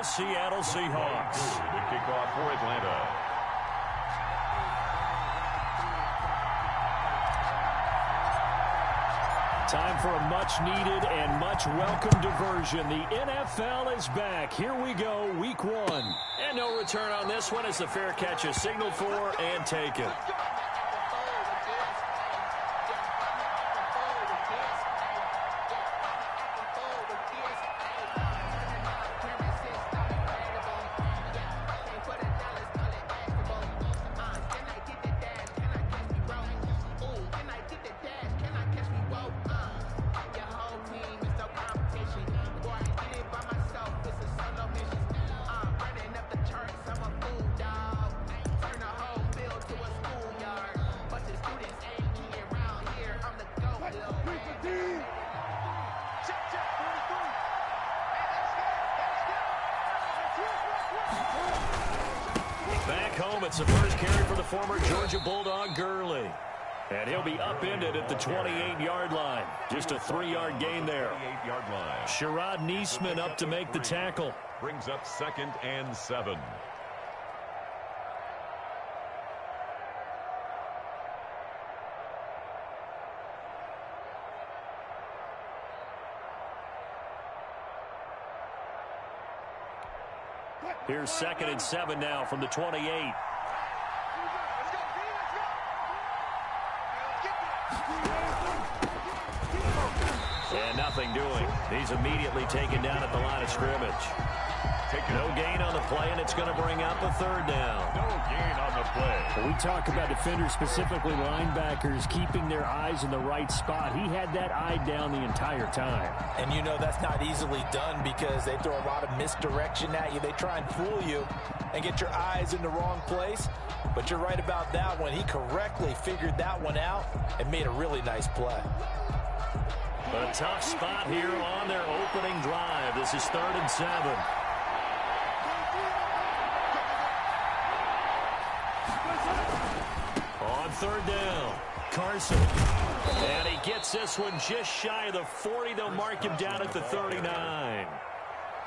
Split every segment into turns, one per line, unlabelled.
Seattle Seahawks.
The kickoff for Atlanta.
Time for a much-needed and much-welcome diversion. The NFL is back. Here we go, Week 1. And no return on this one as the fair catch is signaled for and taken. Back home, it's the first carry for the former Georgia Bulldog, Gurley. And he'll be upended at the 28-yard line. Just a 3-yard gain there.
28-yard line.
Sherrod Niesman up to make the tackle.
Brings up 2nd and 7.
Here's 2nd and 7 now from the 28. And nothing doing. He's immediately taken down at the line of scrimmage. No gain on the play, and it's going to bring up a 3rd down.
No gain on the play.
Well, we talk about defenders, specifically linebackers, keeping their eyes in the right spot. He had that eye down the entire time.
And you know that's not easily done because they throw a lot of misdirection at you. They try and fool you and get your eyes in the wrong place. But you're right about that one. He correctly figured that one out and made a really nice play.
A tough spot here on their opening drive. This is 3rd and 7. On 3rd down, Carson. And he gets this one just shy of the 40. They'll mark him down at the 39.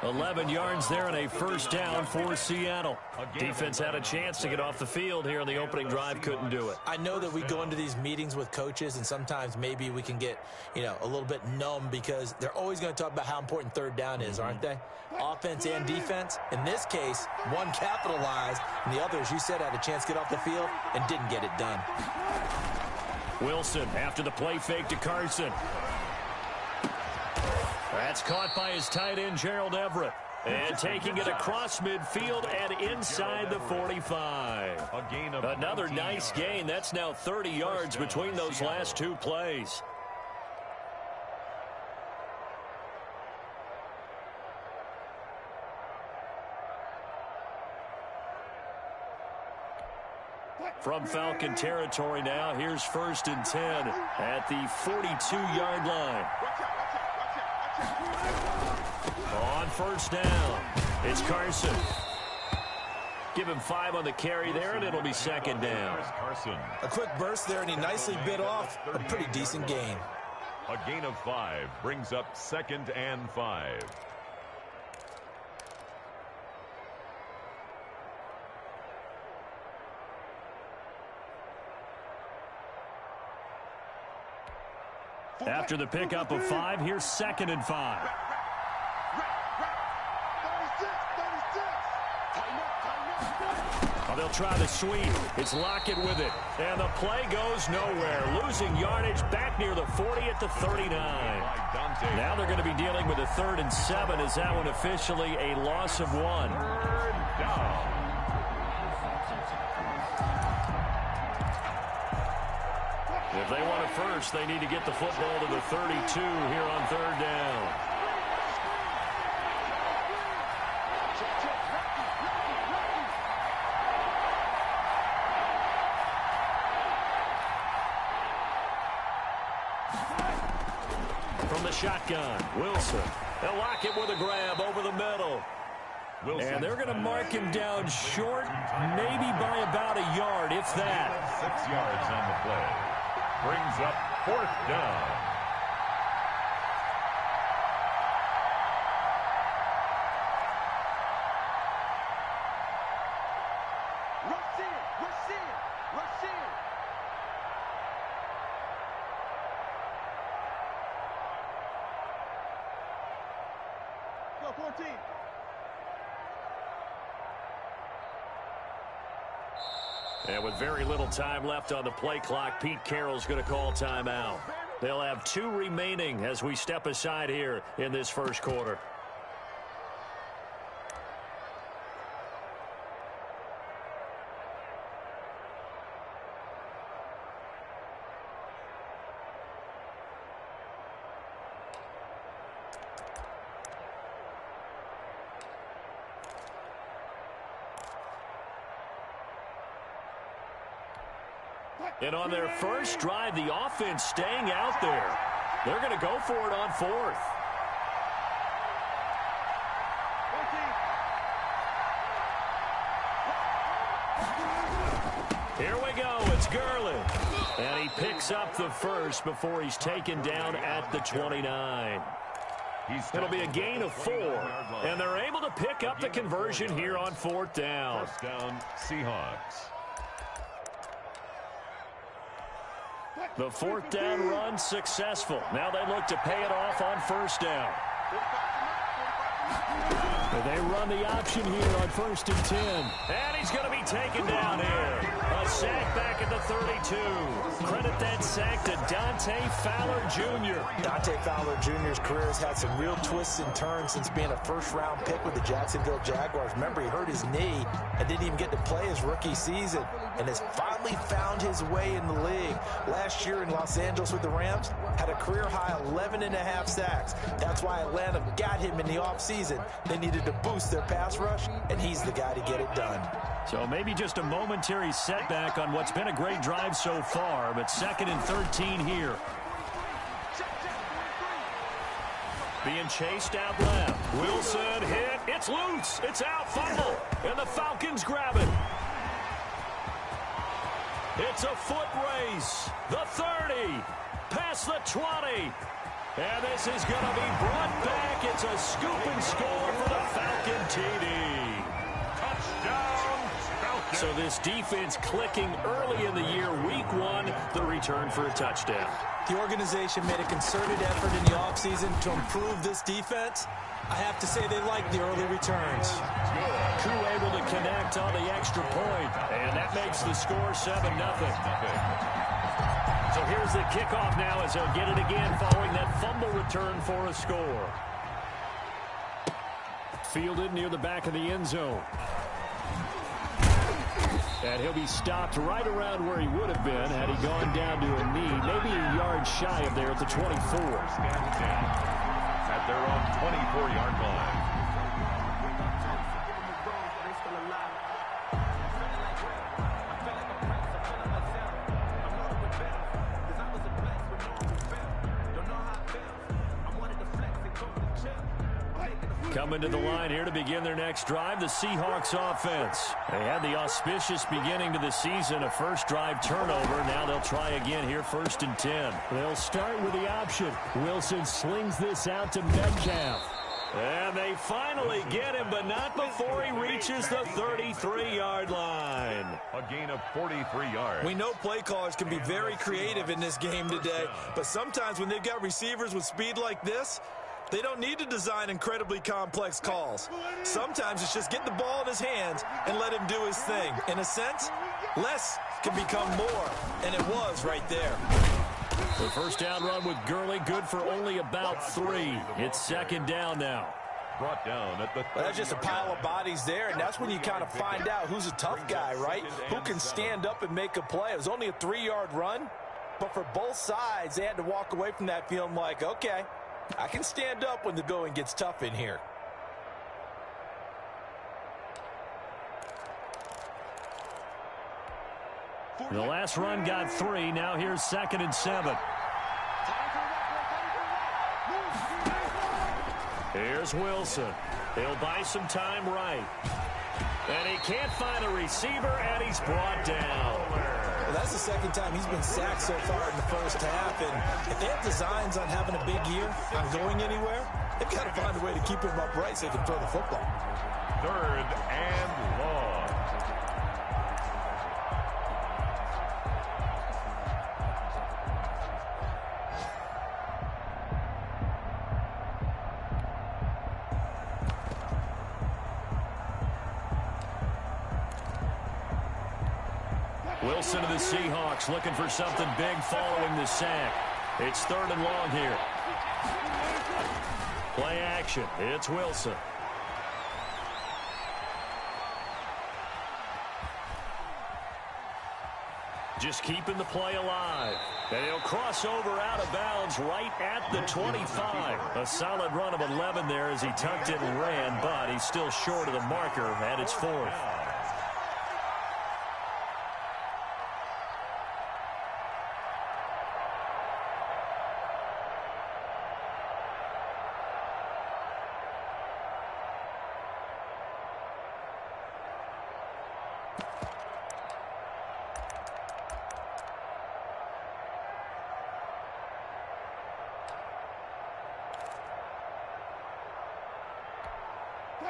11 yards there and a 1st down for Seattle. Defense had a chance to get off the field here on the opening drive, couldn't do it.
I know that we go into these meetings with coaches and sometimes maybe we can get, a little bit numb because they're always going to talk about how important 3rd down is, aren't they? Offense and defense. In this case, one capitalized and the other, as you said, had a chance to get off the field and didn't get it done.
Wilson after the play fake to Carson. That's caught by his tight end, Gerald Everett. And taking it across midfield and inside the 45. Another nice gain. That's now 30 yards between those last 2 plays. From Falcon territory now, here's 1st and 10 at the 42-yard line. On 1st down, it's Carson. Give him 5 on the carry there, and it'll be 2nd down.
A quick burst there, and he nicely bit off a pretty decent gain.
A gain of 5 brings up 2nd and 5.
After the pickup of 5, here's 2nd and 5. They'll try the sweep. It's Lockett with it. And the play goes nowhere. Losing yardage back near the 40 at the 39. Now they're going to be dealing with a 3rd and 7. Is that one officially a loss of 1?
3rd down.
If they want a first, they need to get the football to the 32 here on 3rd down. From the shotgun, Wilson. They'll lock it with a grab over the middle. Wilson. And they're going to mark him down short, maybe by about a yard, if that.
6 yards on the play. Brings up 4th down.
Go 14.
And with very little time left on the play clock, Pete Carroll's going to call timeout. They'll have 2 remaining as we step aside here in this first quarter. And on their first drive, the offense staying out there. They're going to go for it on 4th. Here we go. It's Gurley. And he picks up the first before he's taken down at the 29. It'll be a gain of 4. And they're able to pick up the conversion here on 4th down.
First down, Seahawks.
The 4th down run successful. Now they look to pay it off on 1st down. They run the option here on 1st and 10. And he's going to be taken down here. A sack back at the 32. Credit that sack to Dante Fowler Jr.
Dante Fowler Jr.'s career has had some real twists and turns since being a first-round pick with the Jacksonville Jaguars. Remember, he hurt his knee and didn't even get to play his rookie season and has finally found his way in the league. Last year in Los Angeles with the Rams, had a career-high 11.5 sacks. That's why Atlanta got him in the offseason. They needed to boost their pass rush, and he's the guy to get it done.
So maybe just a momentary setback on what's been a great drive so far, but 2nd and 13 here. Being chased out left. Wilson hit. It's loose. It's out. Fumble. And the Falcons grab it. It's a foot race. The 30. Past the 20. And this is going to be brought back. It's a scoop and score for the Falcon TD.
Touchdown, Falcons.
So this defense clicking early in the year, week 1, the return for a touchdown.
The organization made a concerted effort in the offseason to improve this defense. I have to say they like the early returns.
Crew able to connect on the extra point, and that makes the score 7-0. So here's the kickoff now as they'll get it again following that fumble return for a score. Fielded near the back of the end zone. And he'll be stopped right around where he would have been had he gone down to a knee, maybe a yard shy of there at the 24.
At their own 24-yard line.
Coming to the line here to begin their next drive, the Seahawks offense. They had the auspicious beginning to the season, a first drive turnover. Now they'll try again here, 1st and 10. They'll start with the option. Wilson slings this out to Metcalf. And they finally get him, but not before he reaches the 33-yard line.
A gain of 43 yards.
We know play callers can be very creative in this game today, but sometimes when they've got receivers with speed like this, they don't need to design incredibly complex calls. Sometimes it's just get the ball in his hands and let him do his thing. In a sense, less can become more, and it was right there.
The first down run with Gurley, good for only about 3. It's 2nd down now.
Brought down at the 30.
That's just a pile of bodies there, and that's when you kind of find out who's a tough guy, right? Who can stand up and make a play. It was only a 3-yard run, but for both sides, they had to walk away from that feeling like, okay, I can stand up when the going gets tough in here.
The last run got 3. Now here's 2nd and 7. Here's Wilson. He'll buy some time right. And he can't find a receiver, and he's brought down.
Well, that's the 2nd time he's been sacked so far in the first half. And if they have designs on having a big year, not going anywhere, they've got to find a way to keep him upright so they can throw the football.
3rd and long.
Wilson to the Seahawks, looking for something big following the sack. It's 3rd and long here. Play action. It's Wilson. Just keeping the play alive. And he'll cross over out of bounds right at the 25. A solid run of 11 there as he tucked it and ran, but he's still short of the marker, and it's 4th.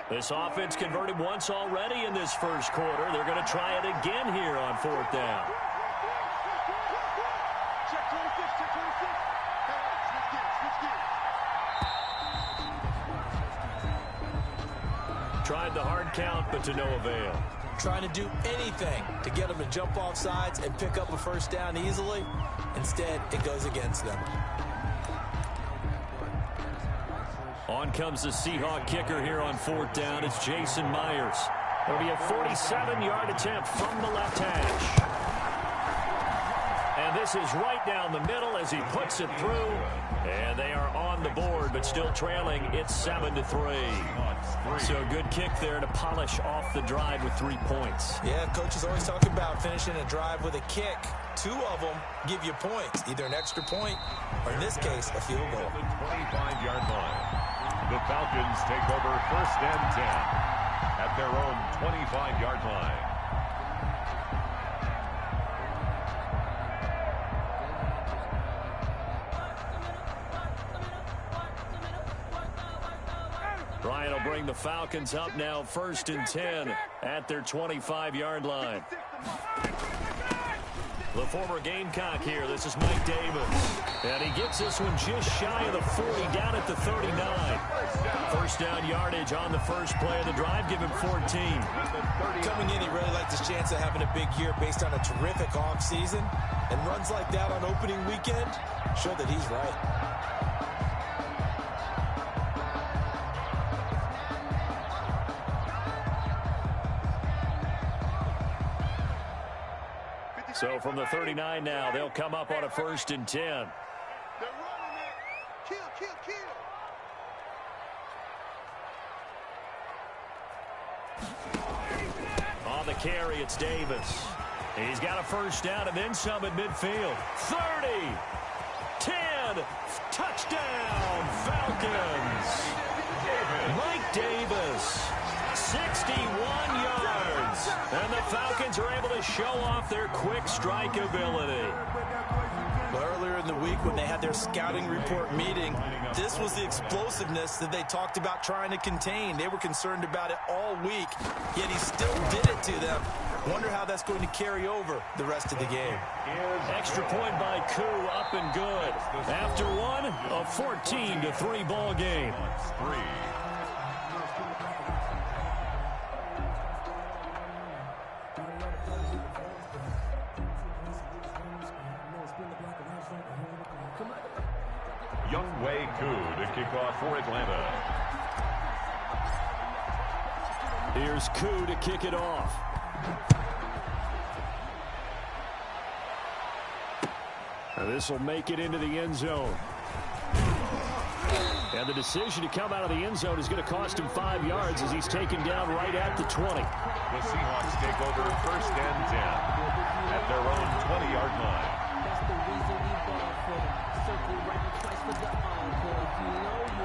This offense converted once already in this first quarter. They're going to try it again here on 4th down. Tried the hard count, but to no avail.
Trying to do anything to get them to jump off sides and pick up a 1st down easily. Instead, it goes against them.
On comes the Seahawk kicker here on 4th down. It's Jason Myers. It'll be a 47-yard attempt from the left hash. And this is right down the middle as he puts it through. And they are on the board, but still trailing. It's 7-3. So a good kick there to polish off the drive with 3 points.
Yeah, coaches always talk about finishing a drive with a kick. 2 of them give you points, either an extra point or, in this case, a field goal.
The 25-yard line. The Falcons take over 1st and 10 at their own 25-yard line.
Bryant will bring the Falcons up now 1st and 10 at their 25-yard line. The former Gamecock here. This is Mike Davis. And he gets this one just shy of the 40, down at the 39. 1st down yardage on the first play of the drive. Give him 14.
Coming in, he really liked his chance of having a big year based on a terrific offseason. And runs like that on opening weekend show that he's right.
So from the 39 now, they'll come up on a 1st and 10.
They're running it. Kill, kill, kill.
On the carry, it's Davis. He's got a 1st down and then some at midfield. 30, 10, touchdown, Falcons. Mike Davis, 61 yards. And the Falcons are able to show off their quick strike ability.
Well, earlier in the week when they had their scouting report meeting, this was the explosiveness that they talked about trying to contain. They were concerned about it all week, yet he still did it to them. Wonder how that's going to carry over the rest of the game.
Extra point by Koo, up and good. After one, a 14-3 ball game.
Younghoe Koo to kick off for Atlanta.
Here's Koo to kick it off. Now this will make it into the end zone. And the decision to come out of the end zone is going to cost him 5 yards as he's taken down right at the 20.
The Seahawks take over 1st and 10 at their own 20-yard line.
That's the reason we ball for them. Circle right twice for the encore. You know.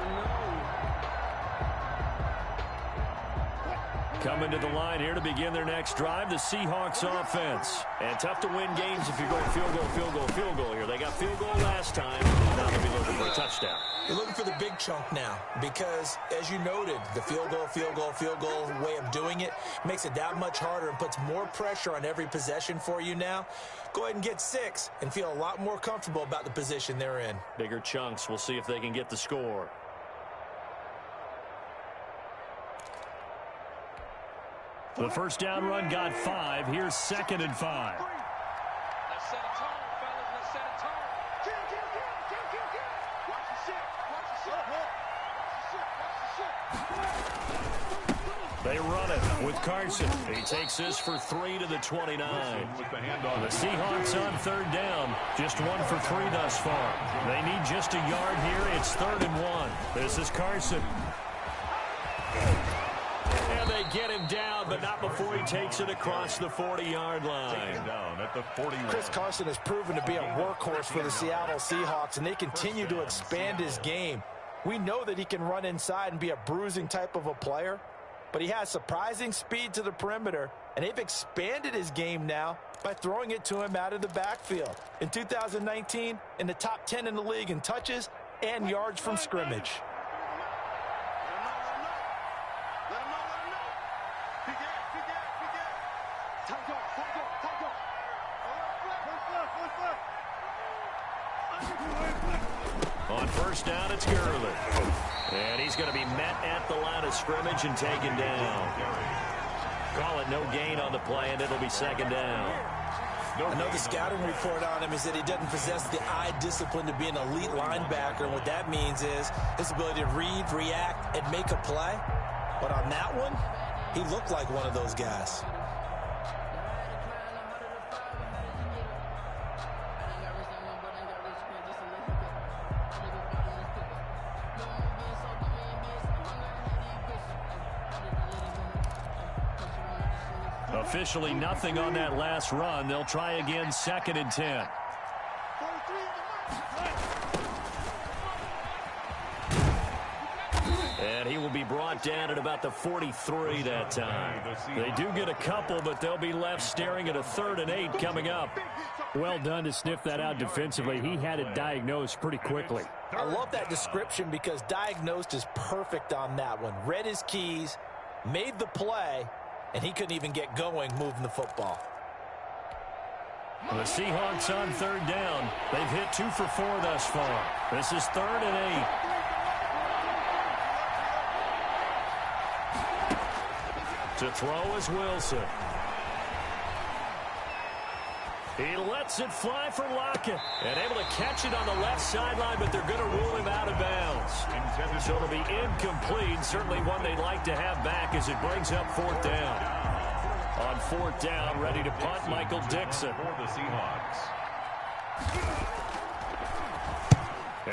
Coming to the line here to begin their next drive, the Seahawks offense. And tough to win games if you're going field goal, field goal, field goal here. They got field goal last time. Now they'll be looking for a touchdown.
You're looking for the big chunk now because, as you noted, the field goal way of doing it makes it that much harder and puts more pressure on every possession for you now. Go ahead and get 6 and feel a lot more comfortable about the position they're in.
Bigger chunks. We'll see if they can get the score. The first down run got 5. Here's 2nd and 5. They run it with Carson. He takes this for 3 to the 29. The Seahawks on third down. Just 1 for 3 thus far. They need just a yard here. It's 3rd and 1. This is Carson. And they get him down, but not before he takes it across the 40-yard line.
Down at the 41.
Chris Carson has proven to be a workhorse for the Seattle Seahawks, and they continue to expand his game. We know that he can run inside and be a bruising type of a player, but he has surprising speed to the perimeter, and they've expanded his game now by throwing it to him out of the backfield. In 2019, in the top 10 in the league in touches and yards from scrimmage.
On first down, it's Gurley. And he's going to be met at the line of scrimmage and taken down. Call it no gain on the play, and it'll be 2nd down.
I know the scouting report on him is that he doesn't possess the eye discipline to be an elite linebacker. And what that means is his ability to read, react, and make a play. But on that one, he looked like one of those guys.
Officially nothing on that last run. They'll try again, 2nd and 10. And he will be brought down at about the 43 that time. They do get a couple, but they'll be left staring at a 3rd and 8 coming up.
Well done to sniff that out defensively. He had it diagnosed pretty quickly.
I love that description because diagnosed is perfect on that one. Read his keys, made the play, and he couldn't even get going moving the football.
The Seahawks on 3rd down. They've hit 2 for 4 thus far. This is 3rd and 8. To throw is Wilson. He lets it fly for Lockett. And able to catch it on the left sideline, but they're going to rule him out of bounds. So it'll be incomplete. Certainly one they'd like to have back as it brings up 4th down. On 4th down, ready to punt, Michael Dixon.
For the Seahawks.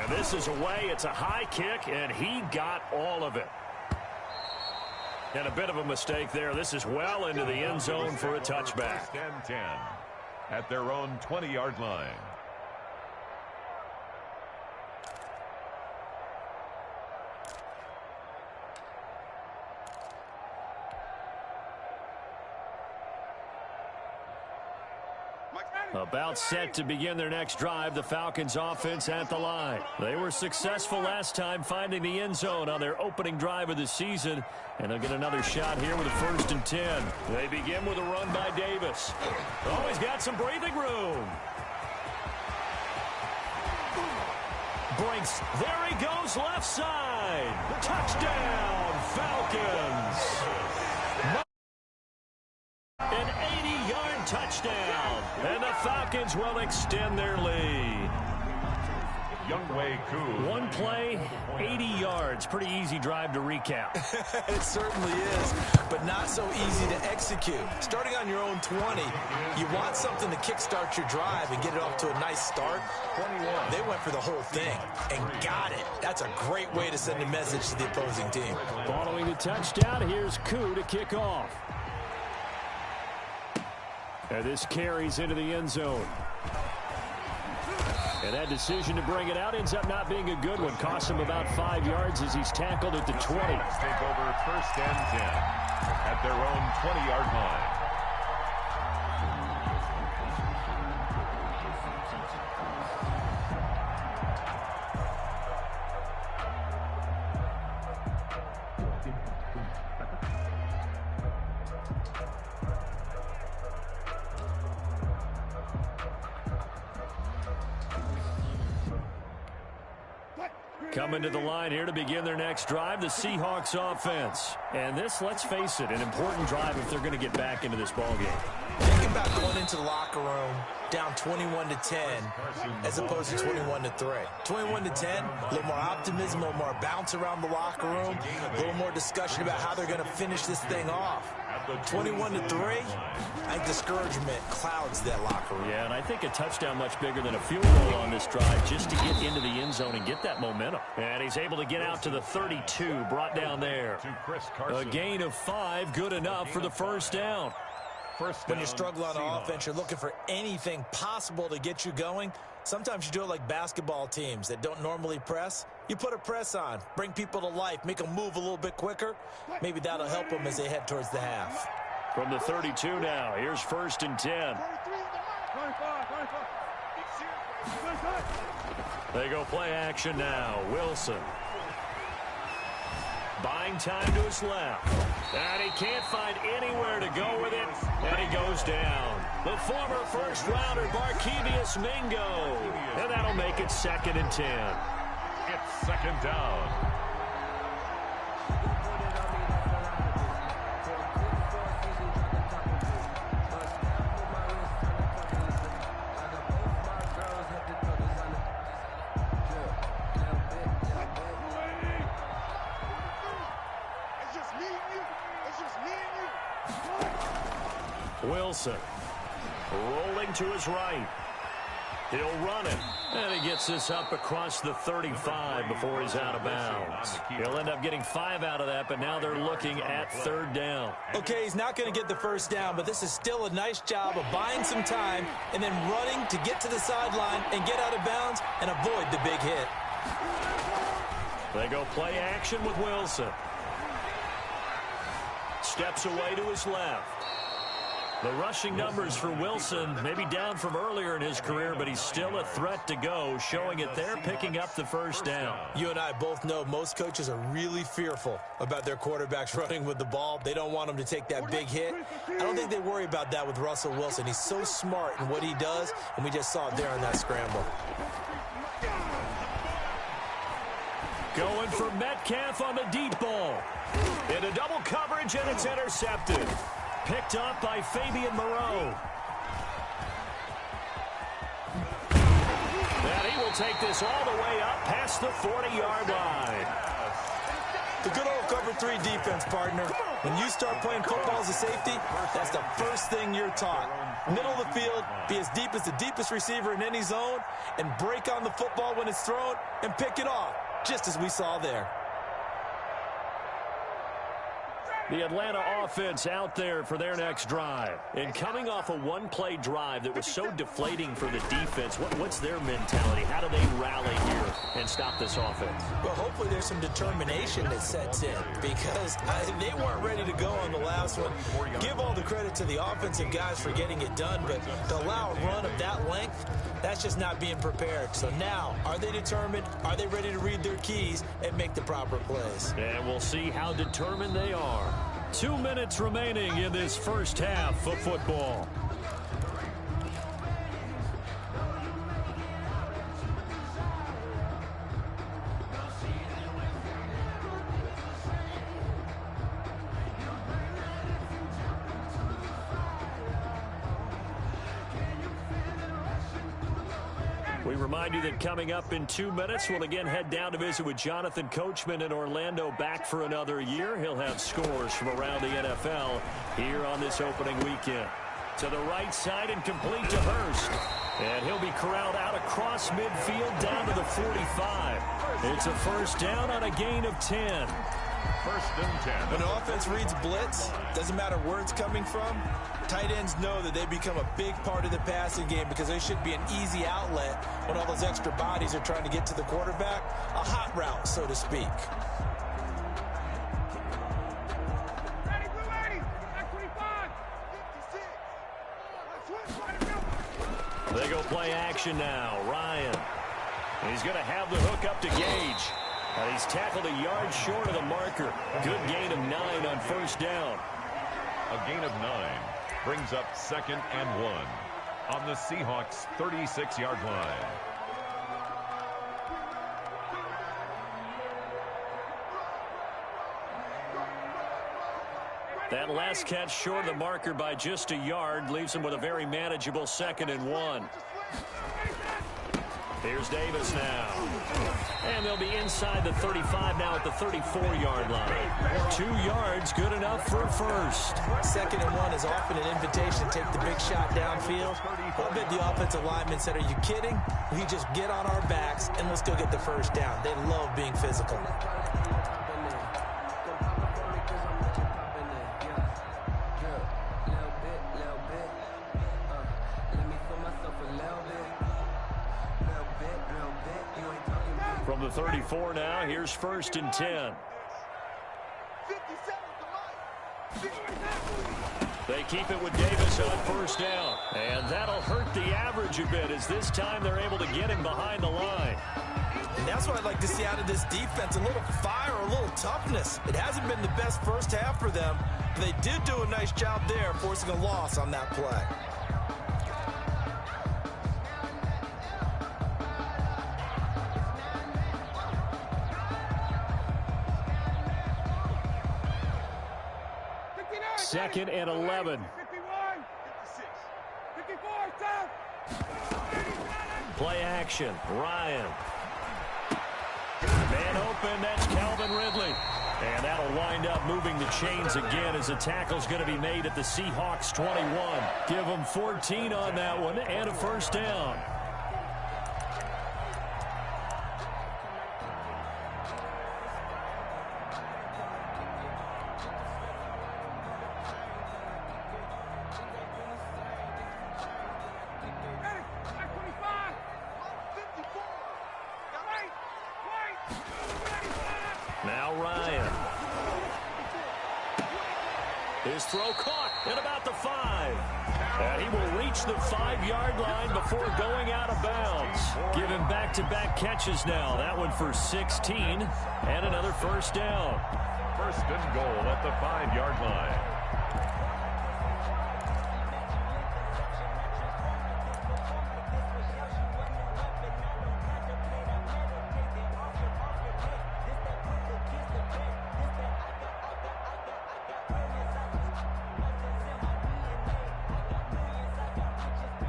And this is away. It's a high kick, and he got all of it. And a bit of a mistake there. This is well into the end zone for a touchback.
1st and 10 at their own 20-yard line.
About set to begin their next drive, the Falcons offense at the line. They were successful last time finding the end zone on their opening drive of the season, and they'll get another shot here with a 1st and 10. They begin with a run by Davis. Oh, he's got some breathing room. Breaks. There he goes, left side. Touchdown, Falcons. An 80-yard touchdown, and the Falcons will extend their lead.
Youngway Koo.
One play, 80 yards. Pretty easy drive to recap.
It certainly is, but not so easy to execute. Starting on your own 20, you want something to kickstart your drive and get it off to a nice start.
21.
They went for the whole thing and got it. That's a great way to send a message to the opposing team.
Following the touchdown, here's Koo to kick off.
And this carries into the end zone. And that decision to bring it out ends up not being a good one. Costs him about 5 yards as he's tackled at the 20.
Take over 1st and 10 at their own 20-yard line.
Coming to the line here to begin their next drive, the Seahawks offense. And this, let's face it, an important drive if they're going to get back into this ballgame.
Think about going into the locker room down 21-10 as opposed to 21-3. 21-10, a little more optimism, a little more bounce around the locker room, a little more discussion about how they're going to finish this thing off. 21-3, I think discouragement clouds that locker room.
Yeah, and I think a touchdown much bigger than a field goal on this drive just to get into the end zone and get that momentum. And he's able to get out to the 32, brought down there. A gain of 5, good enough for the first down.
When you struggle on offense, you're looking for anything possible to get you going. Sometimes you do it like basketball teams that don't normally press. You put a press on, bring people to life, make them move a little bit quicker. Maybe that'll help them as they head towards the half.
From the 32 now, here's 1st and 10. They go play action now. Wilson. Buying time to his left. And he can't find anywhere to go with it. And he goes down. The former first-rounder, Barkevious Mingo. And that'll make it 2nd and 10.
It's 2nd down.
Wilson rolling to his right. He'll run it. And he gets this up across the 35 before he's out of bounds. He'll end up getting 5 out of that, but now they're looking at 3rd down.
Okay, he's not going to get the first down, but this is still a nice job of buying some time and then running to get to the sideline and get out of bounds and avoid the big hit.
They go play action with Wilson. Steps away to his left. The rushing numbers for Wilson may be down from earlier in his career, but he's still a threat to go, showing it there, picking up the first down.
You and I both know most coaches are really fearful about their quarterbacks running with the ball. They don't want them to take that big hit. I don't think they worry about that with Russell Wilson. He's so smart in what he does, and we just saw it there in that scramble.
Going for Metcalf on the deep ball. Into double coverage, and it's intercepted. Picked up by Fabian Moreau. And he will take this all the way up past the 40-yard line.
The good old cover 3 defense, partner. When you start playing football as a safety, that's the first thing you're taught. Middle of the field, be as deep as the deepest receiver in any zone, and break on the football when it's thrown and pick it off, just as we saw there.
The Atlanta offense out there for their next drive. And coming off a one-play drive that was so deflating for the defense, what's their mentality? How do they rally here and stop this offense?
Well, hopefully there's some determination that sets in because they weren't ready to go on the last one. Give all the credit to the offensive guys for getting it done, but to allow a run of that length, that's just not being prepared. So now, are they determined? Are they ready to read their keys and make the proper plays?
And we'll see how determined they are. 2 minutes remaining in this first half of football. We remind you that coming up in 2 minutes, we'll again head down to visit with Jonathan Coachman in Orlando, back for another year. He'll have scores from around the NFL here on this opening weekend. To the right side and complete to Hurst. And he'll be corralled out across midfield down to the 45. It's a first down on a gain of 10.
1st and 10.
When an offense reads blitz, doesn't matter where it's coming from, tight ends know that they become a big part of the passing game because they should be an easy outlet when all those extra bodies are trying to get to the quarterback. A hot route, so to speak.
They go play action now. Ryan. He's going to have the hook up to Gage. And he's tackled a yard short of the marker. Good gain of 9 on first down.
A gain of 9 brings up 2nd and 1 on the Seahawks' 36-yard line.
That last catch short of the marker by just a yard leaves him with a very manageable 2nd and 1. Here's Davis now. And they'll be inside the 35 now at the 34-yard line. 2 yards, good enough for a first.
2nd and 1 is often an invitation to take the big shot downfield. I bet the offensive linemen said, are you kidding? We just get on our backs and let's go get the first down. They love being physical.
From the 34 now, here's 1st and 10. They keep it with Davis on 1st down. And that'll hurt the average a bit as this time they're able to get him behind the line.
And that's what I'd like to see out of this defense, a little fire, a little toughness. It hasn't been the best first half for them, but they did do a nice job there forcing a loss on that play.
Second and 11.
51, 56, 54, stop.
Play action. Ryan. Man open. That's Calvin Ridley. And that'll wind up moving the chains again as the tackle's going to be made at the Seahawks 21. Give them 14 on that one and a 1st down. Now Ryan. His throw caught at about the 5. And he will reach the 5-yard line before going out of bounds. Give him back-to-back catches now. That one for 16 and another 1st down.
1st and goal at the 5-yard line.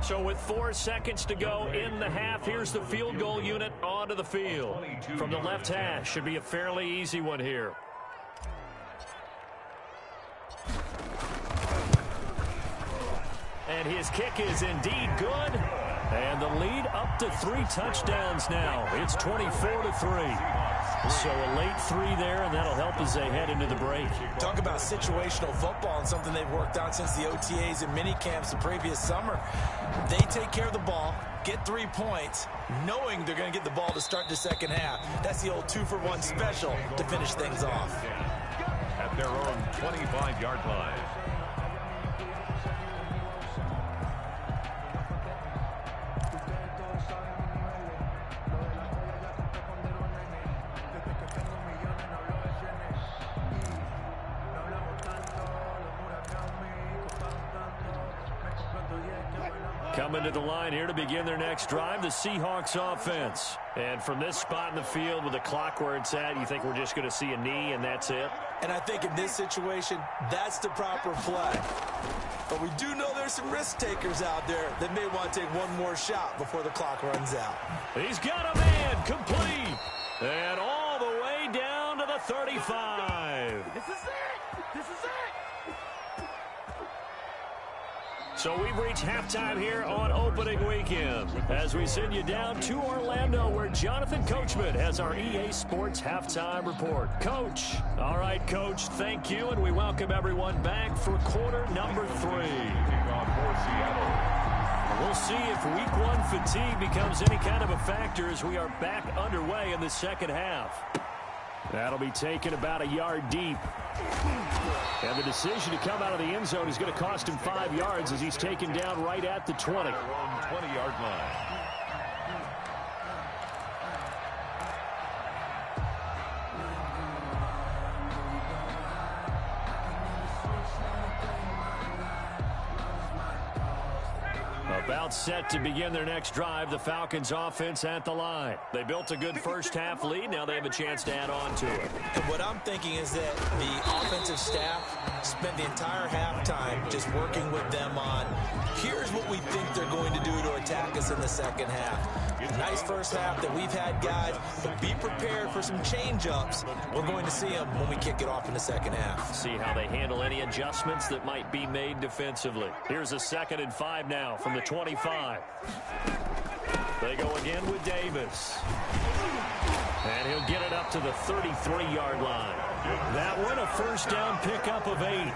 So with 4 seconds to go in the half, here's the field goal unit onto the field. From the left hash, should be a fairly easy one here. And his kick is indeed good. And the lead up to 3 touchdowns now. It's 24-3. So a late 3 there, and that'll help as they head into the break.
Talk about situational football and something they've worked on since the OTAs and mini camps the previous summer. They take care of the ball, get 3 points, knowing they're going to get the ball to start the 2nd half. That's the old 2-for-1 special to finish things off.
At their own 25-yard line.
Coming to the line here to begin their next drive, the Seahawks offense. And from this spot in the field with the clock where it's at, you think we're just going to see a knee and that's it?
And I think in this situation, that's the proper play. But we do know there's some risk takers out there that may want to take one more shot before the clock runs out.
He's got a man complete. And all the way down to the 35.
This is it. This is it.
So we've reached halftime here on opening weekend as we send you down to Orlando where Jonathan Coachman has our EA Sports halftime report. Coach. All right, Coach, thank you, and we welcome everyone back for quarter number 3. We'll see if week 1 fatigue becomes any kind of a factor as we are back underway in the 2nd half. That'll be taken about a yard deep. And the decision to come out of the end zone is going to cost him 5 yards as he's taken down right at the 20.
20-yard line.
About set to begin their next drive, the Falcons offense at the line. They built a good first half lead. Now they have a chance to add on to it.
And what I'm thinking is that the offensive staff spent the entire halftime just working with them on, here's what we think they're going to do to attack us in the second half. Nice first half that we've had, guys, but be prepared for some change-ups. We're going to see them when we kick it off in the second half.
See how they handle any adjustments that might be made defensively. Here's a 2nd and 5 now from the 25. They go again with Davis. And he'll get it up to the 33-yard line. That one, a first down pickup of 8.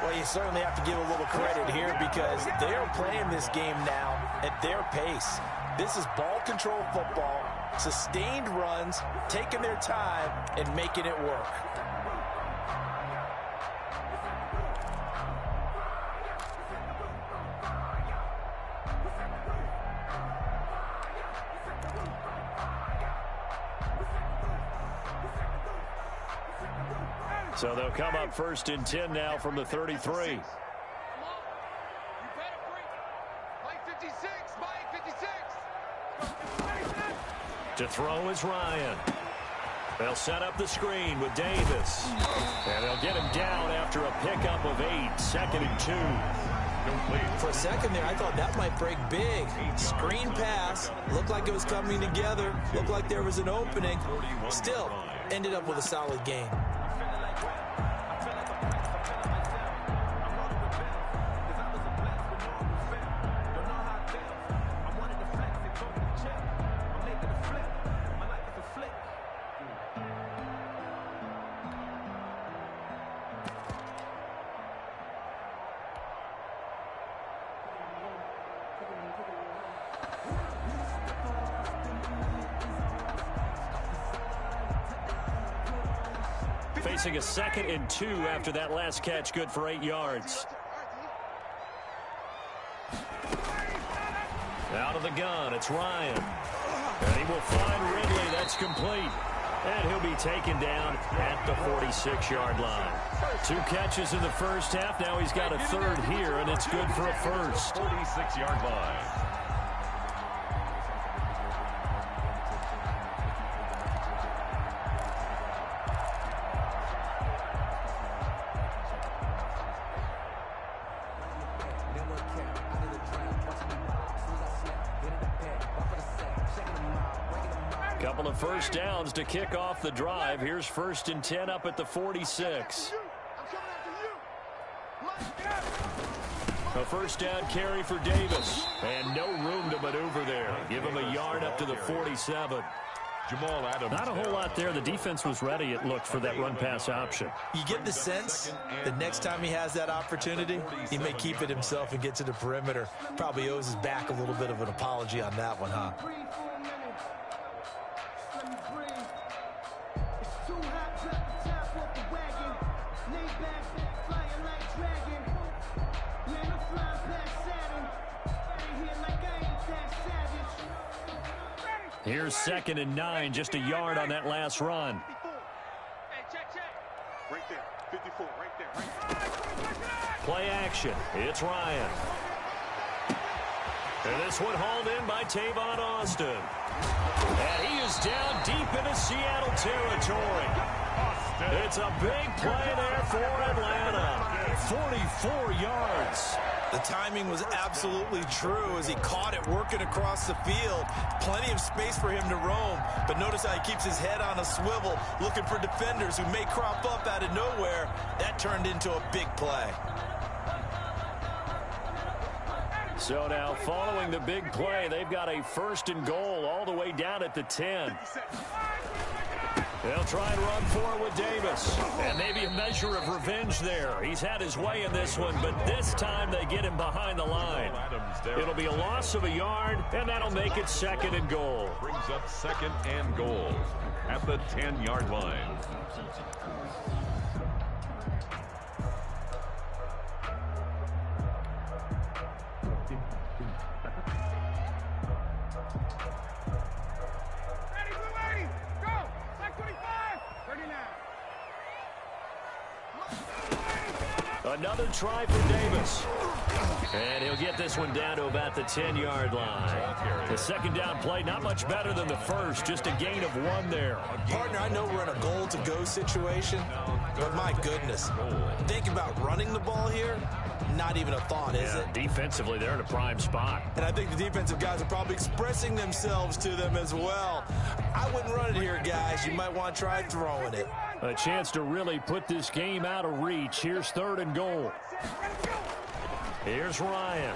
Well, you certainly have to give a little credit here because they're playing this game now at their pace. This is ball control football, sustained runs, taking their time, and making it work.
So they'll come up 1st and 10 now from the 33. To throw is Ryan. They'll set up the screen with Davis. And they'll get him down after a pickup of 8. 2nd and 2.
For a second there, I thought that might break big. Screen pass. Looked like it was coming together. Looked like there was an opening. Still, ended up with a solid game.
Facing a 2nd and 2 after that last catch, good for 8 yards. Out of the gun, it's Ryan. And he will find Ridley. That's complete. And he'll be taken down at the 46-yard line. 2 catches in the first half. Now he's got a 3rd here, and it's good for a first.
46-yard line.
Couple of first downs to kick off the drive. Here's 1st and 10 up at the 46. A first down carry for Davis. And no room to maneuver there. Give him a yard up to the 47.
Jamal Adams.
Not a whole lot there. The defense was ready, it looked, for that run-pass option.
You get the sense the next time he has that opportunity, he may keep it himself and get to the perimeter. Probably owes his back a little bit of an apology on that one, huh?
Here's 2nd and 9, just a yard on that last run.
Right there, 54, right there.
Play action. It's Ryan. And this one hauled in by Tavon Austin. And he is down deep into Seattle territory. It's a big play there for Atlanta. 44 yards.
The timing was absolutely true as he caught it working across the field. Plenty of space for him to roam, but notice how he keeps his head on a swivel, looking for defenders who may crop up out of nowhere. That turned into a big play.
So now, following the big play, they've got a 1st and goal all the way down at the 10. They'll try and run for it with Davis. And maybe a measure of revenge there. He's had his way in this one, but this time they get him behind the line. It'll be a loss of a yard, and that'll make it 2nd and goal.
Brings up 2nd and goal at the 10-yard line.
Another try for Davis. And he'll get this one down to about the 10-yard line. The second down play, not much better than the first, just a gain of 1 there.
Partner, I know we're in a goal-to-go situation, but my goodness, think about running the ball here. Not even a thought, is it?
Defensively, they're in a prime spot.
And I think the defensive guys are probably expressing themselves to them as well. I wouldn't run it here, guys. You might want to try throwing it.
A chance to really put this game out of reach. Here's 3rd and goal.
Here's Ryan.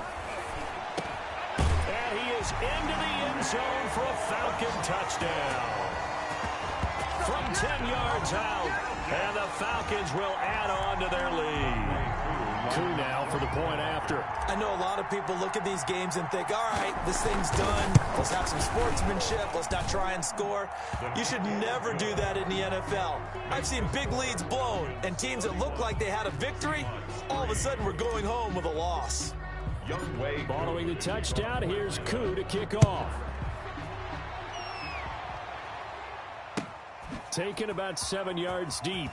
And he is into the end zone for a Falcon touchdown. From 10 yards out, and the Falcons will add on to their lead.
Coup now for the point after.
I know a lot of people look at these games and think, all right, this thing's done. Let's have some sportsmanship. Let's not try and score. You should never do that in the NFL. I've seen big leads blown, and teams that look like they had a victory, all of a sudden we're going home with a loss.
Following the touchdown, here's Coup to kick off. Taken about 7 yards deep.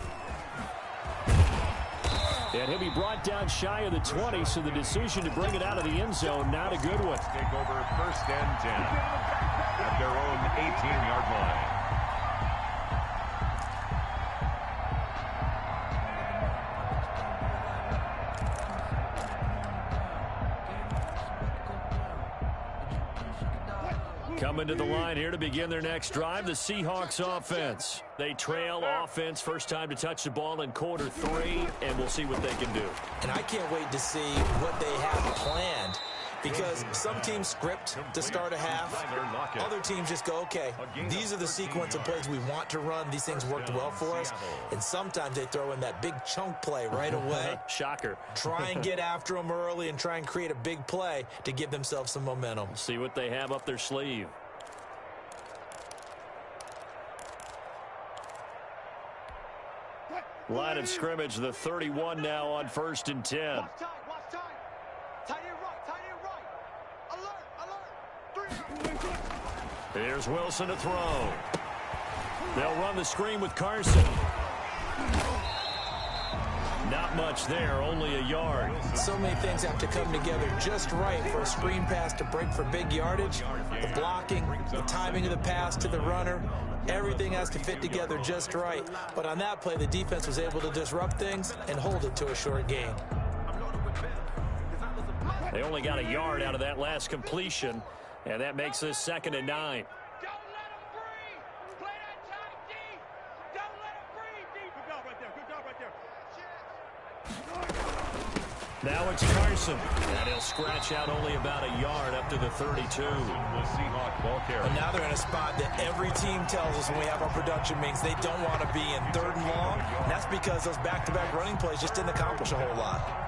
And he'll be brought down shy of the 20, so the decision to bring it out of the end zone, not a good one.
Take over 1st and 10 at their own 18-yard line.
Coming to the line here to begin their next drive, the Seahawks offense. They trail offense, first time to touch the ball in quarter 3, and we'll see what they can do.
And I can't wait to see what they have planned, because some teams script to start a half. Other teams just go, okay, these are the sequence of plays we want to run. These things worked well for us. And sometimes they throw in that big chunk play right away.
Shocker.
Try and get after them early and try and create a big play to give themselves some momentum.
See what they have up their sleeve. Line of scrimmage, the 31 now on 1st and 10.
Watch time. Tight end right. Alert. 3.
Here's Wilson to throw. They'll run the screen with Carson. Not much there, only a yard.
So many things have to come together just right for a screen pass to break for big yardage. The blocking, the timing of the pass to the runner, everything has to fit together just right. But on that play, the defense was able to disrupt things and hold it to a short gain.
They only got a yard out of that last completion, and that makes this 2nd and 9. Now it's Carson, and he'll scratch out only about a yard up to the 32.
The Seahawks ball carrier.
And now they're in a spot that every team tells us when we have our production meetings they don't want to be in 3rd and long. And that's because those back-to-back running plays just didn't accomplish a whole lot.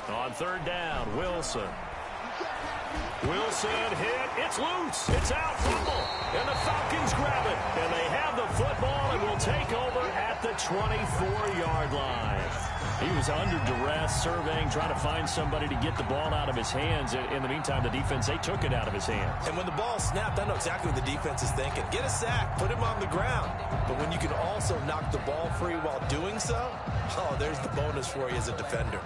On 3rd down, Wilson hit. It's loose. It's out. Fumble. And the Falcons grab it. And they have the football and will take over at the 24-yard line. He was under duress, surveying, trying to find somebody to get the ball out of his hands. In the meantime, the defense, they took it out of his hands.
And when the ball snapped, I know exactly what the defense is thinking. Get a sack. Put him on the ground. But when you can also knock the ball free while doing so, oh, there's the bonus for you as a defender.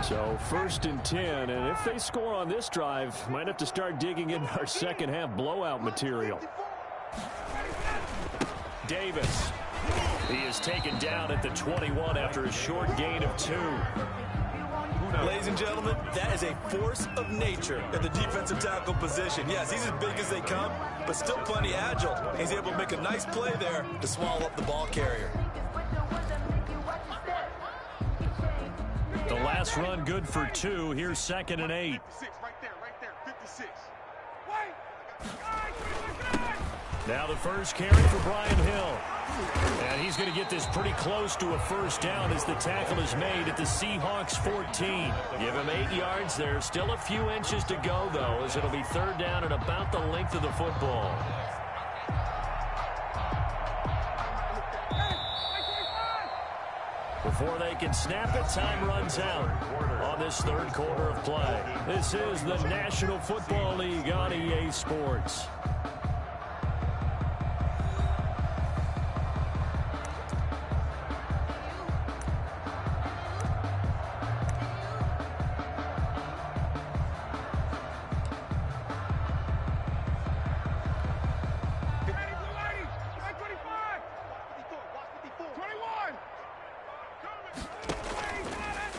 So 1st and 10, and if they score on this drive, might have to start digging in our second half blowout material.
Davis. He is taken down at the 21 after a short gain of 2.
Ladies and gentlemen, that is a force of nature at the defensive tackle position. Yes, he's as big as they come, but still plenty agile. He's able to make a nice play there to swallow up the ball carrier.
The last run good for 2. Here's 2nd and 8.
Right there, 56.
Now the first carry for Brian Hill. And he's going to get this pretty close to a first down as the tackle is made at the Seahawks 14. Give him 8 yards there. Still a few inches to go, though, as it'll be third down and about the length of the football. Before they can snap it, time runs out on this third quarter of play. This is the National Football League on EA Sports.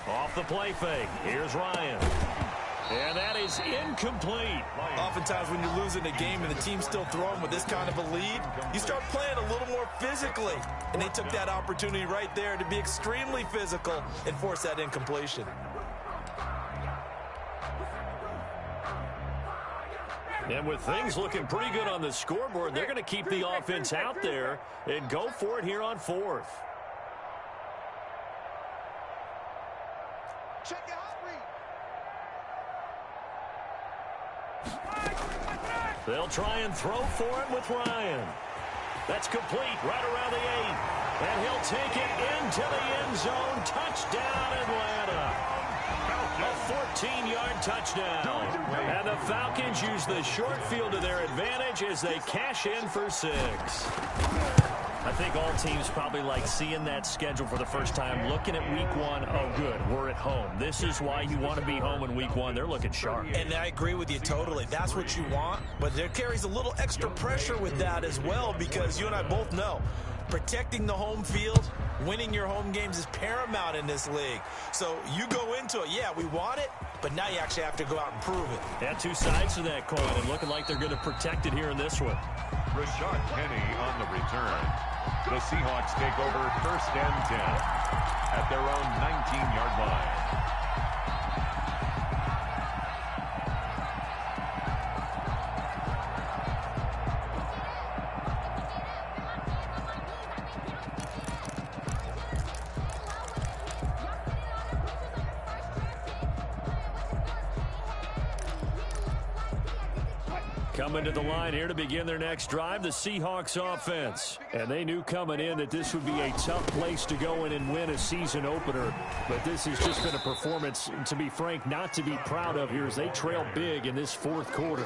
Off the play fake. Here's Ryan. And that is incomplete.
Oftentimes when you're losing a game and the team's still throwing with this kind of a lead, you start playing a little more physically. And they took that opportunity right there to be extremely physical and force that incompletion.
And with things looking pretty good on the scoreboard, they're going to keep the offense out there and go for it here on fourth.
Check it out, Reed.
They'll try and throw for it with Ryan. That's complete right around the 8. And he'll take it into the end zone. Touchdown, Atlanta. A 14-yard touchdown. And the Falcons use the short field to their advantage as they cash in for 6. I think all teams probably like seeing that schedule for the first time, looking at week 1. Oh, good, we're at home. This is why you want to be home in week 1. They're looking sharp.
And I agree with you totally. That's what you want. But there carries a little extra pressure with that as well, because you and I both know protecting the home field, winning your home games is paramount in this league. So you go into it, yeah, we want it, but now you actually have to go out and prove it.
Yeah, two sides to that coin, and looking like they're going to protect it here in this one.
Rashad Penny on the return. The Seahawks take over first and 10 at their own 19-yard line.
Coming to the line here to begin their next drive, the Seahawks offense. And they knew coming in that this would be a tough place to go in and win a season opener. But this has just been a performance, to be frank, not to be proud of here as they trail big in this fourth quarter.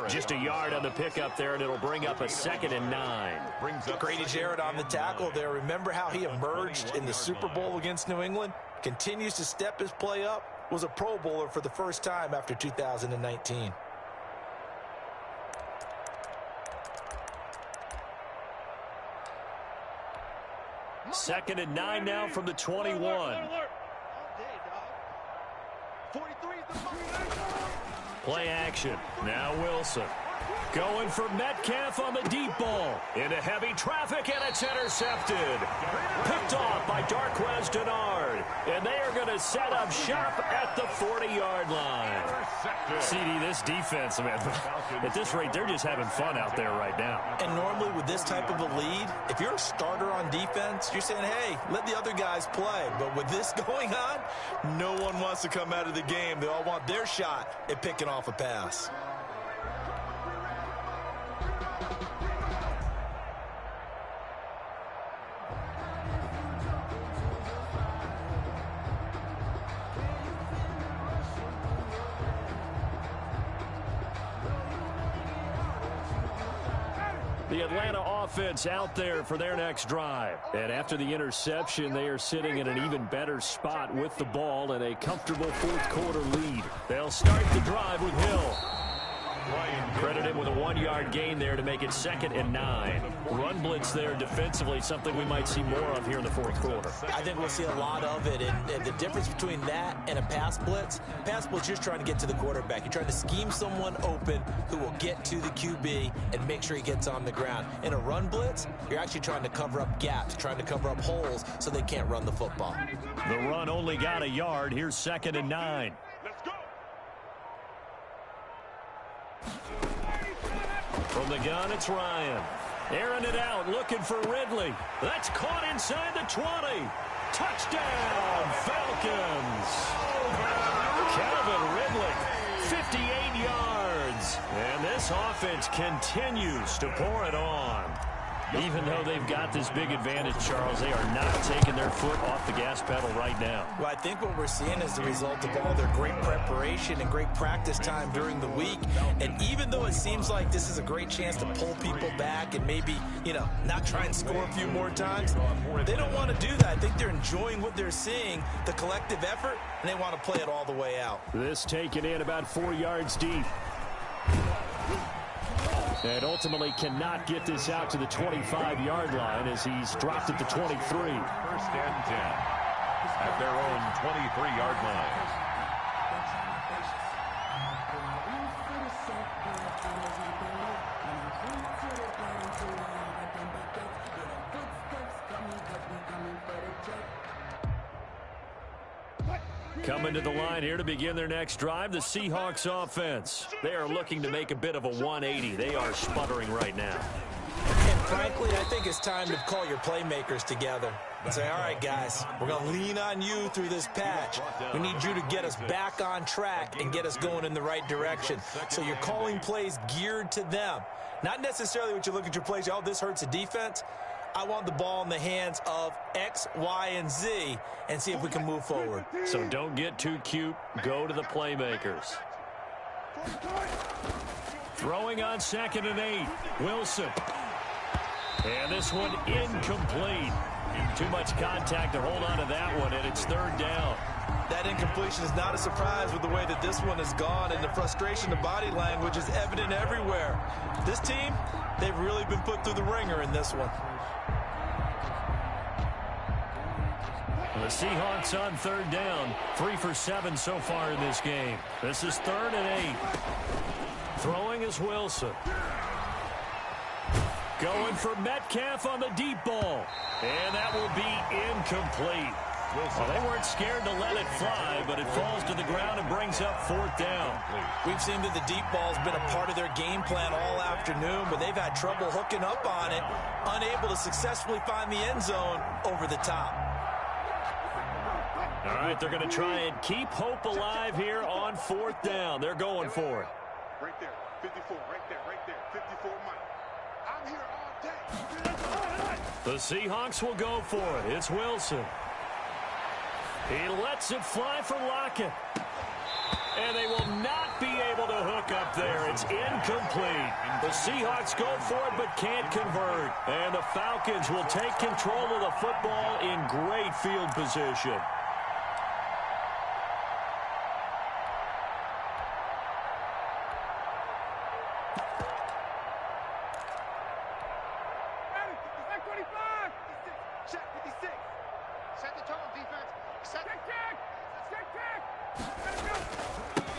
Just a yard on the pickup there, and it'll bring up a 2nd and 9.
Grady Jarrett on the tackle there. Remember how he emerged in the Super Bowl against New England? Continues to step his play up. Was a Pro Bowler for the first time after 2019.
Second and 9 now from the 21. Play action. Now Wilson. Going for Metcalf on the deep ball. Into heavy traffic, and it's intercepted. Picked off by Darquez Denard. And they are going to set up shop at the 40-yard line. CD, this defense, man, at this rate, they're just having fun out there right now.
And normally with this type of a lead, if you're a starter on defense, you're saying, hey, let the other guys play. But with this going on, no one wants to come out of the game. They all want their shot at picking off a pass.
The Atlanta offense out there for their next drive. And after the interception, they are sitting in an even better spot with the ball and a comfortable fourth quarter lead. They'll start the drive with Hill. Credit him with a 1-yard gain there to make it 2nd and 9. Run blitz there defensively, something we might see more of here in the fourth quarter.
I think we'll see a lot of it, and the difference between that and a pass blitz, you're just trying to get to the quarterback. You're trying to scheme someone open who will get to the QB and make sure he gets on the ground. In a run blitz, you're actually trying to cover up gaps, trying to cover up holes so they can't run the football.
The run only got a yard. Here's 2nd and 9. From the gun, it's Ryan. Airing it out, looking for Ridley. That's caught inside the 20. Touchdown, Falcons. Calvin Ridley, 58 yards. And this offense continues to pour it on. Even though they've got this big advantage, Charles, they are not taking their foot off the gas pedal right now.
Well, I think what we're seeing is the result of all their great preparation and great practice time during the week. And even though it seems like this is a great chance to pull people back and maybe, not try and score a few more times, they don't want to do that. I think they're enjoying what they're seeing, the collective effort, and they want to play it all the way out.
This taken in about 4 yards deep. And ultimately cannot get this out to the 25-yard line as he's dropped it to 23.
1st and 10 at their own 23-yard line.
Coming to the line here to begin their next drive, the Seahawks offense. They are looking to make a bit of a 180. They are sputtering right now.
And frankly, I think it's time to call your playmakers together and say, all right, guys, we're going to lean on you through this patch. We need you to get us back on track and get us going in the right direction. So you're calling plays geared to them. Not necessarily what you look at your plays, oh, this hurts the defense. I want the ball in the hands of X, Y, and Z and see if we can move forward.
So don't get too cute. Go to the playmakers. Throwing on 2nd and 8. Wilson. And this one incomplete. Too much contact to hold on to that one, and it's 3rd down.
That incompletion is not a surprise with the way that this one has gone, and the frustration, the body language is evident everywhere. This team, they've really been put through the ringer in this one.
The Seahawks on 3rd down. 3 for 7 so far in this game. This is 3rd and 8. Throwing is Wilson. Going for Metcalf on the deep ball. And that will be incomplete. Well, they weren't scared to let it fly, but it falls to the ground and brings up 4th down.
We've seen that the deep ball's been a part of their game plan all afternoon, but they've had trouble hooking up on it, unable to successfully find the end zone over the top.
All right, they're going to try and keep hope alive here on 4th down. They're going for it.
Right there, 54, right there, 54 Mike. I'm here all day.
The Seahawks will go for it. It's Wilson. He lets it fly for Lockett. And they will not be able to hook up there. It's incomplete. The Seahawks go for it but can't convert. And the Falcons will take control of the football in great field position.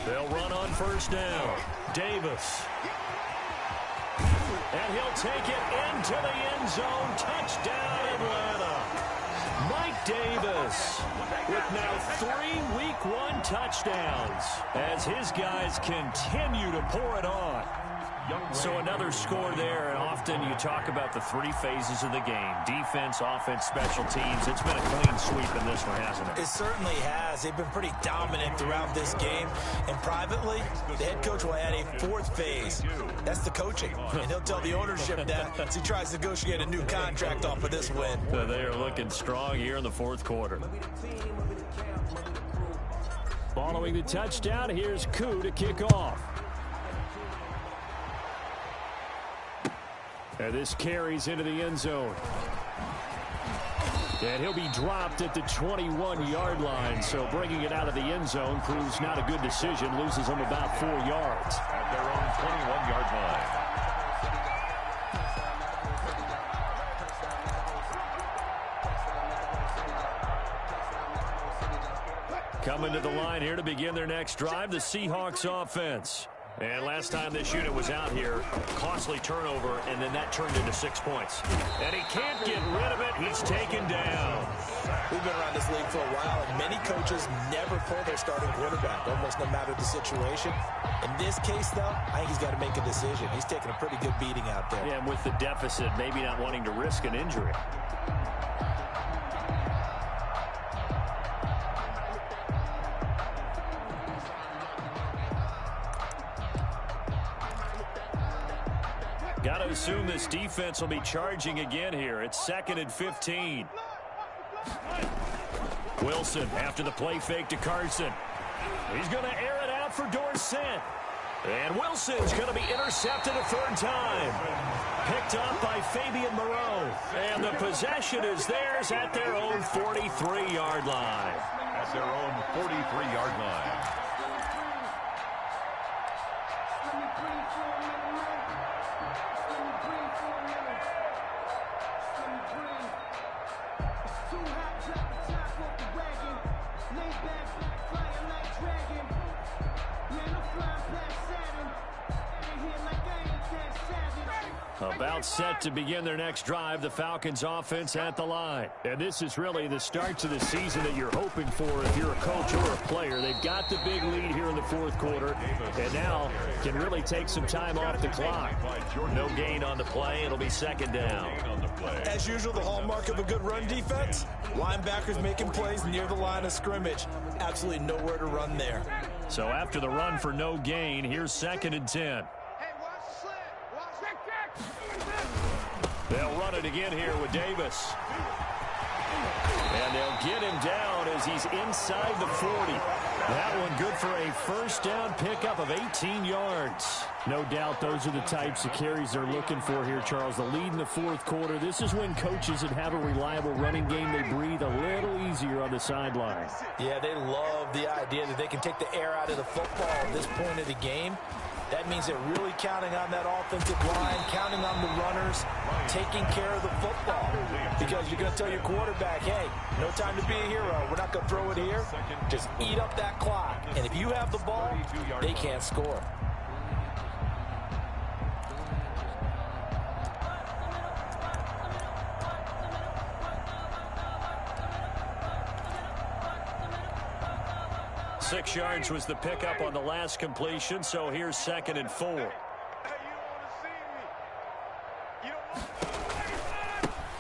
They'll run on 1st down. Davis. And he'll take it into the end zone. Touchdown, Atlanta. Mike Davis with now 3 Week 1 touchdowns as his guys continue to pour it on. So another score there, and often you talk about the 3 phases of the game. Defense, offense, special teams. It's been a clean sweep in this one, hasn't it?
It certainly has. They've been pretty dominant throughout this game. And privately, the head coach will add a 4th phase. That's the coaching. And he'll tell the ownership that as he tries to negotiate a new contract off of this win.
So they are looking strong here in the 4th quarter.
Following the touchdown, here's Koo to kick off. And this carries into the end zone. And he'll be dropped at the 21-yard line. So bringing it out of the end zone proves not a good decision. Loses him about 4 yards.
At their own 21-yard line.
Coming to the line here to begin their next drive, the Seahawks offense. And last time this unit was out here, costly turnover, and then that turned into 6 points. And he can't get rid of it. He's taken down.
We've been around this league for a while, and many coaches never pull their starting quarterback, almost no matter the situation. In this case, though, I think he's got to make a decision. He's taking a pretty good beating out there.
Yeah, and with the deficit, maybe not wanting to risk an injury. Got to assume this defense will be charging again here. It's 2nd and 15. Wilson after the play fake to Carson. He's going to air it out for Dorsett. And Wilson's going to be intercepted a third time. Picked up by Fabian Moreau. And the possession is theirs at their own 43-yard line.
At their own 43-yard line.
About set to begin their next drive, the Falcons offense at the line. And this is really the start to the season that you're hoping for if you're a coach or a player. They've got the big lead here in the fourth quarter, and now can really take some time off the clock.
No gain on the play. It'll be 2nd down.
As usual, the hallmark of a good run defense, linebackers making plays near the line of scrimmage. Absolutely nowhere to run there.
So after the run for no gain, here's 2nd and 10. They'll run it again here with Davis. And they'll get him down as he's inside the 40. That one good for a first down pickup of 18 yards. No doubt those are the types of carries they're looking for here, Charles. The lead in the fourth quarter. This is when coaches that have a reliable running game, they breathe a little easier on the sideline.
Yeah, they love the idea that they can take the air out of the football at this point of the game. That means they're really counting on that offensive line, counting on the runners, taking care of the football. Because you're going to tell your quarterback, hey, no time to be a hero. We're not going to throw it here. Just eat up that clock. And if you have the ball, they can't score.
Six yards was the pickup on the last completion, so here's 2nd and 4.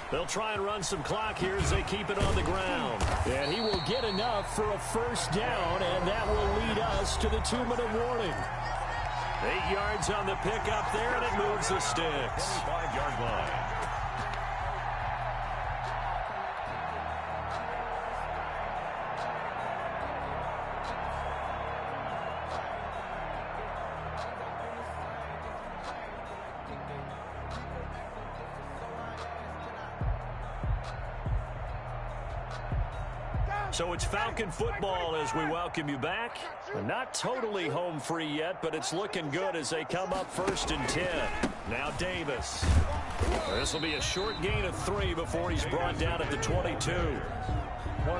They'll try and run some clock here as they keep it on the ground. And he will get enough for a first down, and that will lead us to the 2-minute warning. 8 yards on the pickup there, and it moves the sticks.
5-yard line.
So it's Falcon football as we welcome you back. Not totally home free yet, but it's looking good as they come up 1st and 10. Now Davis. This will be a short gain of 3 before he's brought down at the 22.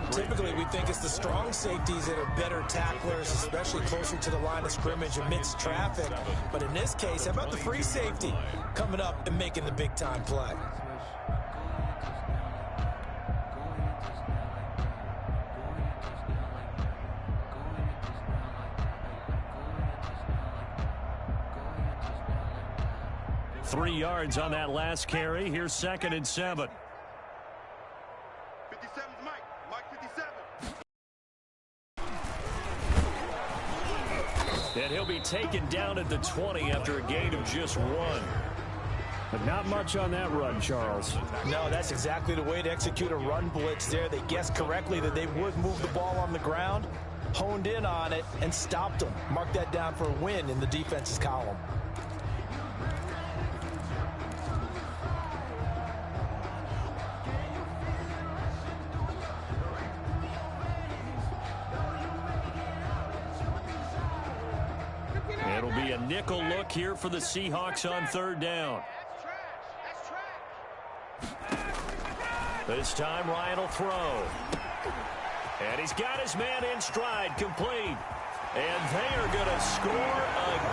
Typically, we think it's the strong safeties that are better tacklers, especially closer to the line of scrimmage amidst traffic. But in this case, how about the free safety coming up and making the big-time play?
Three yards on that last carry. Here's 2nd and 7.
57's Mike. Mike 57.
And he'll be taken down at the 20 after a gain of just 1. But not much on that run, Charles.
No, that's exactly the way to execute a run blitz there. They guessed correctly that they would move the ball on the ground, honed in on it, and stopped them. Mark that down for a win in the defense's column.
It'll be a nickel look here for the Seahawks on 3rd down. This time Ryan will throw. And he's got his man in stride, complete. And they are going to score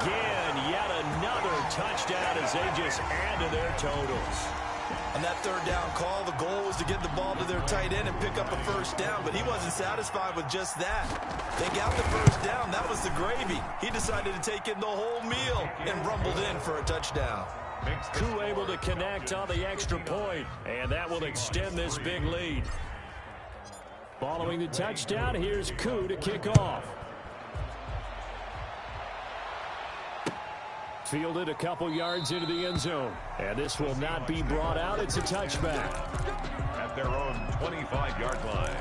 again. Yet another touchdown as they just add to their totals.
On that 3rd down call, the goal was to get the ball to their tight end and pick up a first down, but he wasn't satisfied with just that. They got the first down. That was the gravy. He decided to take in the whole meal and rumbled in for a touchdown.
Koo able to connect on the extra point, and that will extend this big lead. Following the touchdown, here's Koo to kick off. Fielded a couple yards into the end zone. And this will not be brought out. It's a touchback.
At their own 25-yard line.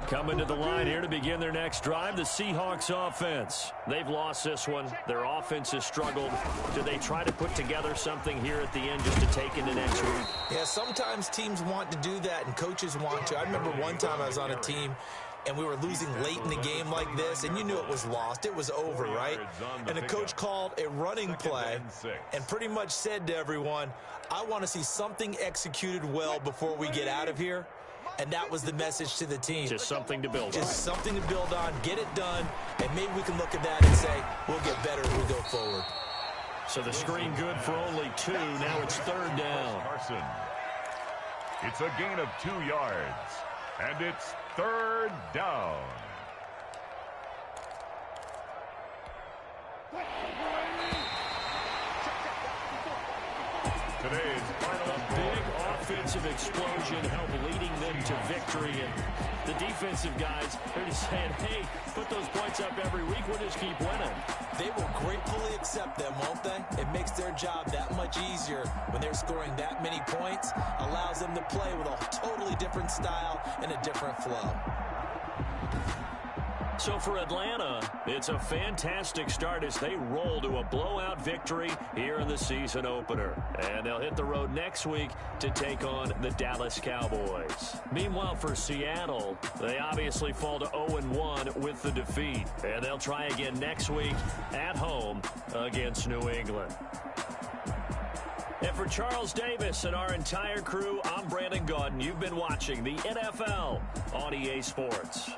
Coming to the line here to begin their next drive, the Seahawks offense. They've lost this one. Their offense has struggled. Do they try to put together something here at the end just to take into next week?
Yeah, sometimes teams want to do that and coaches want to. I remember one time I was on a team and we were losing late in the game like this, and you knew it was lost. It was over, right? And the coach called a running play and pretty much said to everyone, I want to see something executed well before we get out of here. And that was the message to the team.
Just something to build on.
Just something to build on, get it done, and maybe we can look at that and say, we'll get better as we go forward.
So the screen good for only 2. Now it's third down.
Carson. It's a gain of 2 yards. And it's third down. Today's final
big offensive explosion helped leading them to victory. And the defensive guys, they're just saying, hey, put those points up every week. We'll just keep winning.
They will gratefully accept them, won't they? It makes their job that much easier when they're scoring that many points. Allows them to play with a totally different style and a different flow.
So for Atlanta, it's a fantastic start as they roll to a blowout victory here in the season opener. And they'll hit the road next week to take on the Dallas Cowboys. Meanwhile, for Seattle, they obviously fall to 0-1 with the defeat. And they'll try again next week at home against New England. And for Charles Davis and our entire crew, I'm Brandon Gaudin. You've been watching the NFL on EA Sports.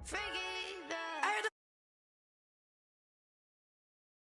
Freaky.